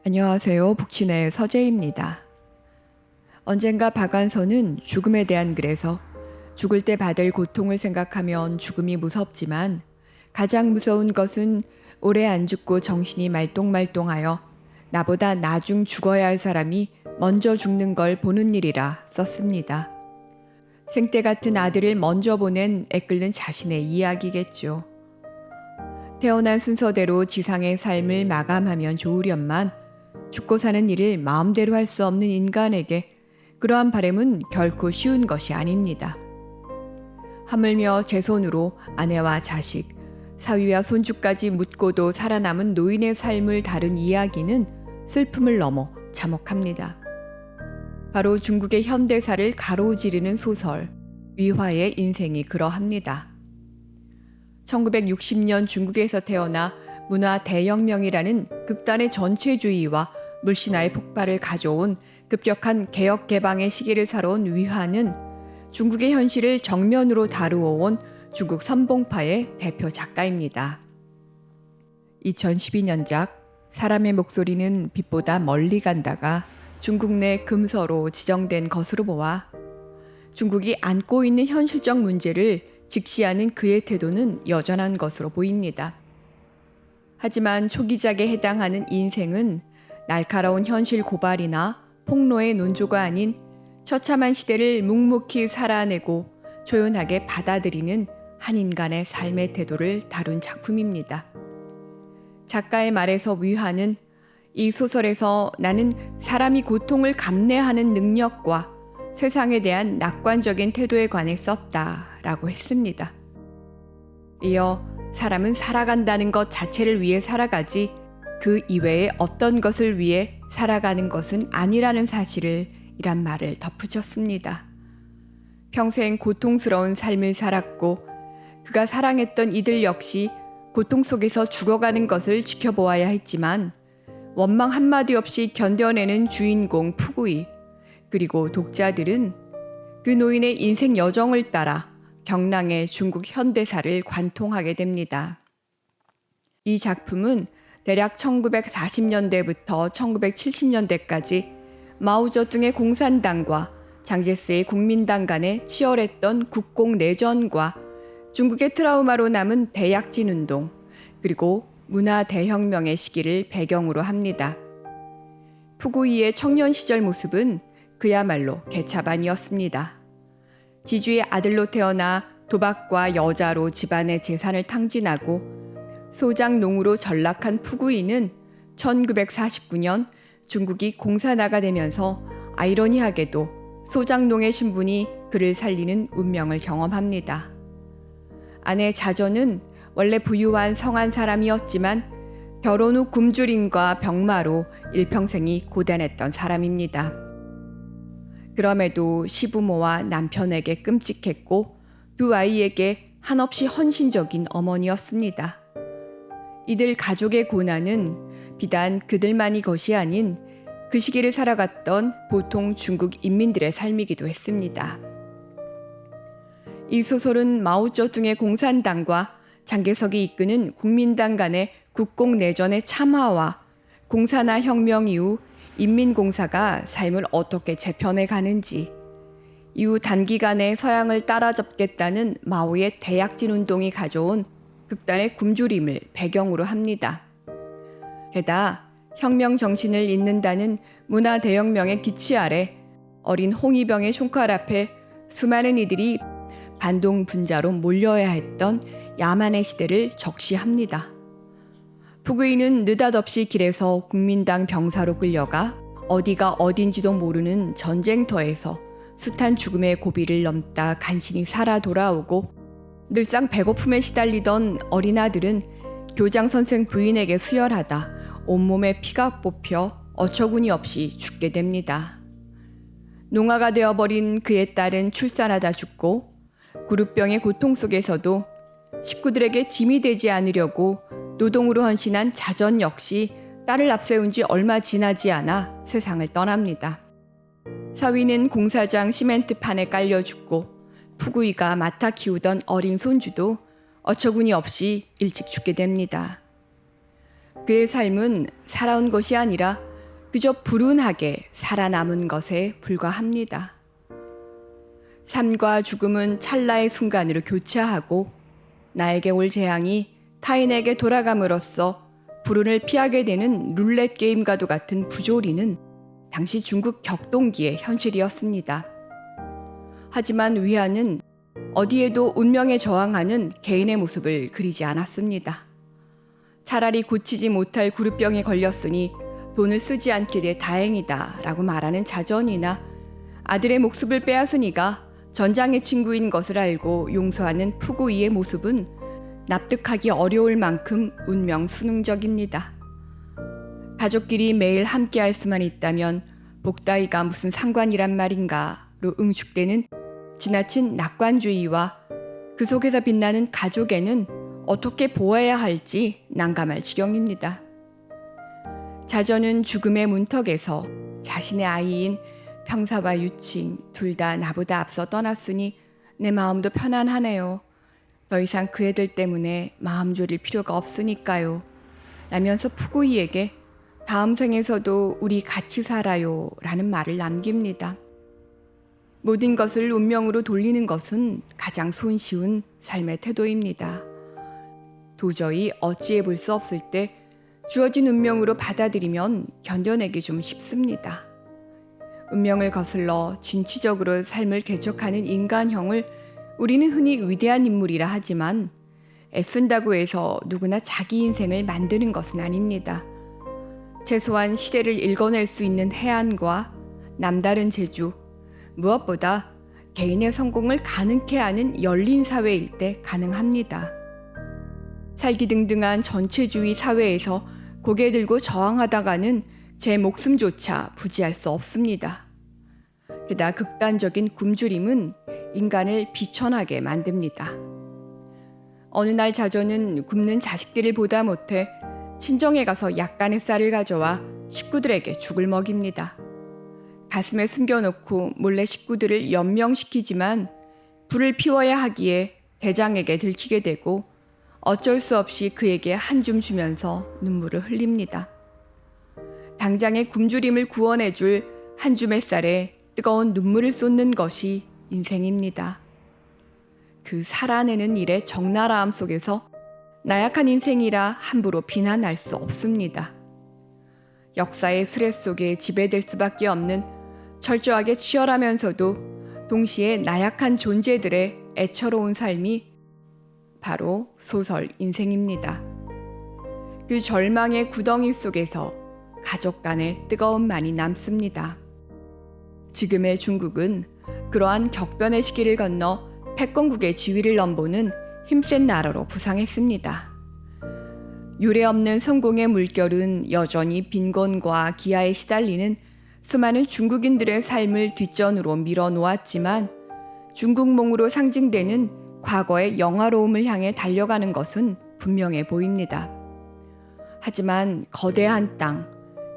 안녕하세요. 북친의 서재입니다. 언젠가 박완서는 죽음에 대한 글에서 죽을 때 받을 고통을 생각하면 죽음이 무섭지만 가장 무서운 것은 오래 안 죽고 정신이 말똥말똥하여 나보다 나중 죽어야 할 사람이 먼저 죽는 걸 보는 일이라 썼습니다. 생때 같은 아들을 먼저 보낸 애끓는 자신의 이야기겠죠. 태어난 순서대로 지상의 삶을 마감하면 좋으련만 죽고 사는 일을 마음대로 할 수 없는 인간에게 그러한 바람은 결코 쉬운 것이 아닙니다. 하물며 제 손으로 아내와 자식, 사위와 손주까지 묻고도 살아남은 노인의 삶을 다룬 이야기는 슬픔을 넘어 참혹합니다. 바로 중국의 현대사를 가로지르는 소설 위화의 인생이 그러합니다. 1960년 중국에서 태어나 문화 대혁명이라는 극단의 전체주의와 물신화의 폭발을 가져온 급격한 개혁 개방의 시기를 살아온 위화는 중국의 현실을 정면으로 다루어 온 중국 선봉파의 대표 작가입니다. 2012년작 사람의 목소리는 빛보다 멀리 간다가 중국 내 금서로 지정된 것으로 보아 중국이 안고 있는 현실적 문제를 직시하는 그의 태도는 여전한 것으로 보입니다. 하지만 초기작에 해당하는 인생은 날카로운 현실 고발이나 폭로의 논조가 아닌 처참한 시대를 묵묵히 살아내고 조연하게 받아들이는 한 인간의 삶의 태도를 다룬 작품입니다. 작가의 말에서 위화는 이 소설에서 나는 사람이 고통을 감내하는 능력과 세상에 대한 낙관적인 태도에 관해 썼다라고 했습니다. 이어 사람은 살아간다는 것 자체를 위해 살아가지 그 이외의 어떤 것을 위해 살아가는 것은 아니라는 사실을 이란 말을 덧붙였습니다. 평생 고통스러운 삶을 살았고 그가 사랑했던 이들 역시 고통 속에서 죽어가는 것을 지켜보아야 했지만 원망 한마디 없이 견뎌내는 주인공 푸구이 그리고 독자들은 그 노인의 인생 여정을 따라 경랑의 중국 현대사를 관통하게 됩니다. 이 작품은 대략 1940년대부터 1970년대까지 마오쩌둥의 공산당과 장제스의 국민당 간의 치열했던 국공내전과 중국의 트라우마로 남은 대약진 운동 그리고 문화 대혁명의 시기를 배경으로 합니다. 푸구이의 청년 시절 모습은 그야말로 개차반이었습니다. 지주의 아들로 태어나 도박과 여자로 집안의 재산을 탕진하고 소장농으로 전락한 푸구이는 1949년 중국이 공산화가 되면서 아이러니하게도 소장농의 신분이 그를 살리는 운명을 경험합니다. 아내 자전은 원래 부유한 성한 사람이었지만 결혼 후 굶주림과 병마로 일평생이 고단했던 사람입니다. 그럼에도 시부모와 남편에게 끔찍했고 두 아이에게 한없이 헌신적인 어머니였습니다. 이들 가족의 고난은 비단 그들만이 것이 아닌 그 시기를 살아갔던 보통 중국 인민들의 삶이기도 했습니다. 이 소설은 마오쩌둥의 공산당과 장개석이 이끄는 국민당 간의 국공내전의 참화와 공산화 혁명 이후 인민공사가 삶을 어떻게 재편해 가는지, 이후 단기간에 서양을 따라잡겠다는 마오의 대약진 운동이 가져온 극단의 굶주림을 배경으로 합니다. 게다가 혁명 정신을 잇는다는 문화 대혁명의 기치 아래 어린 홍위병의 총칼 앞에 수많은 이들이 반동 분자로 몰려야 했던 야만의 시대를 적시합니다. 푸구이는 느닷없이 길에서 국민당 병사로 끌려가 어디가 어딘지도 모르는 전쟁터에서 숱한 죽음의 고비를 넘다 간신히 살아 돌아오고 늘상 배고픔에 시달리던 어린 아들은 교장 선생 부인에게 수혈하다 온몸에 피가 뽑혀 어처구니 없이 죽게 됩니다. 농아가 되어버린 그의 딸은 출산하다 죽고 구루병의 고통 속에서도 식구들에게 짐이 되지 않으려고 노동으로 헌신한 자전 역시 딸을 앞세운 지 얼마 지나지 않아 세상을 떠납니다. 사위는 공사장 시멘트판에 깔려 죽고 푸구이가 맡아 키우던 어린 손주도 어처구니 없이 일찍 죽게 됩니다. 그의 삶은 살아온 것이 아니라 그저 불운하게 살아남은 것에 불과합니다. 삶과 죽음은 찰나의 순간으로 교차하고 나에게 올 재앙이 타인에게 돌아감으로써 불운을 피하게 되는 룰렛 게임과도 같은 부조리는 당시 중국 격동기의 현실이었습니다. 하지만 위안은 어디에도 운명에 저항하는 개인의 모습을 그리지 않았습니다. 차라리 고치지 못할 구루병에 걸렸으니 돈을 쓰지 않게 돼 다행이다 라고 말하는 자전이나 아들의 목숨을 빼앗으니가 전장의 친구인 것을 알고 용서하는 푸구이의 모습은 납득하기 어려울 만큼 운명 순응적입니다. 가족끼리 매일 함께할 수만 있다면 복다이가 무슨 상관이란 말인가로 응축되는 지나친 낙관주의와 그 속에서 빛나는 가족에는 어떻게 보아야 할지 난감할 지경입니다. 자전은 죽음의 문턱에서 자신의 아이인 평사와 유칭 둘 다 나보다 앞서 떠났으니 내 마음도 편안하네요. 더 이상 그 애들 때문에 마음 졸일 필요가 없으니까요. 라면서 푸구이에게 다음 생에서도 우리 같이 살아요 라는 말을 남깁니다. 모든 것을 운명으로 돌리는 것은 가장 손쉬운 삶의 태도입니다. 도저히 어찌해 볼 수 없을 때 주어진 운명으로 받아들이면 견뎌내기 좀 쉽습니다. 운명을 거슬러 진취적으로 삶을 개척하는 인간형을 우리는 흔히 위대한 인물이라 하지만 애쓴다고 해서 누구나 자기 인생을 만드는 것은 아닙니다. 최소한 시대를 읽어낼 수 있는 해안과 남다른 재주, 무엇보다 개인의 성공을 가능케 하는 열린 사회일 때 가능합니다. 살기등등한 전체주의 사회에서 고개 들고 저항하다가는 제 목숨조차 부지할 수 없습니다. 게다가 극단적인 굶주림은 인간을 비천하게 만듭니다. 어느 날 자전은 굶는 자식들을 보다 못해 친정에 가서 약간의 쌀을 가져와 식구들에게 죽을 먹입니다. 가슴에 숨겨놓고 몰래 식구들을 연명시키지만 불을 피워야 하기에 대장에게 들키게 되고 어쩔 수 없이 그에게 한 줌 주면서 눈물을 흘립니다. 당장의 굶주림을 구원해줄 한 줌의 쌀에 뜨거운 눈물을 쏟는 것이 인생입니다. 그 살아내는 일의 적나라함 속에서 나약한 인생이라 함부로 비난할 수 없습니다. 역사의 수레 속에 지배될 수밖에 없는 철저하게 치열하면서도 동시에 나약한 존재들의 애처로운 삶이 바로 소설 인생입니다. 그 절망의 구덩이 속에서 가족 간의 뜨거움만이 남습니다. 지금의 중국은 그러한 격변의 시기를 건너 패권국의 지위를 넘보는 힘센 나라로 부상했습니다. 유례없는 성공의 물결은 여전히 빈곤과 기아에 시달리는 수많은 중국인들의 삶을 뒷전으로 밀어놓았지만 중국몽으로 상징되는 과거의 영화로움을 향해 달려가는 것은 분명해 보입니다. 하지만 거대한 땅,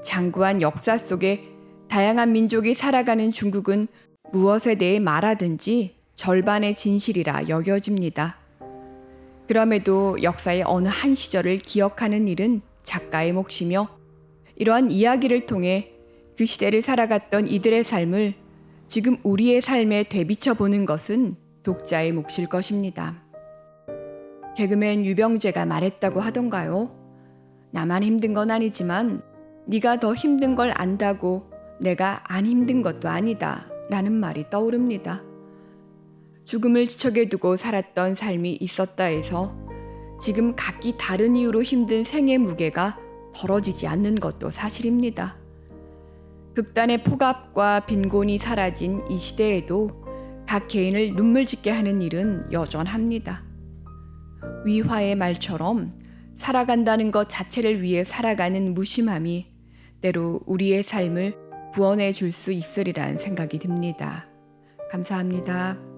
장구한 역사 속에 다양한 민족이 살아가는 중국은 무엇에 대해 말하든지 절반의 진실이라 여겨집니다. 그럼에도 역사의 어느 한 시절을 기억하는 일은 작가의 몫이며 이러한 이야기를 통해 그 시대를 살아갔던 이들의 삶을 지금 우리의 삶에 되비쳐 보는 것은 독자의 몫일 것입니다. 개그맨 유병재가 말했다고 하던가요? 나만 힘든 건 아니지만 네가 더 힘든 걸 안다고 내가 안 힘든 것도 아니다 라는 말이 떠오릅니다. 죽음을 지척에 두고 살았던 삶이 있었다 해서 지금 각기 다른 이유로 힘든 생의 무게가 덜어지지 않는 것도 사실입니다. 극단의 폭압과 빈곤이 사라진 이 시대에도 각 개인을 눈물 짓게 하는 일은 여전합니다. 위화의 말처럼 살아간다는 것 자체를 위해 살아가는 무심함이 때로 우리의 삶을 구원해 줄 수 있으리란 생각이 듭니다. 감사합니다.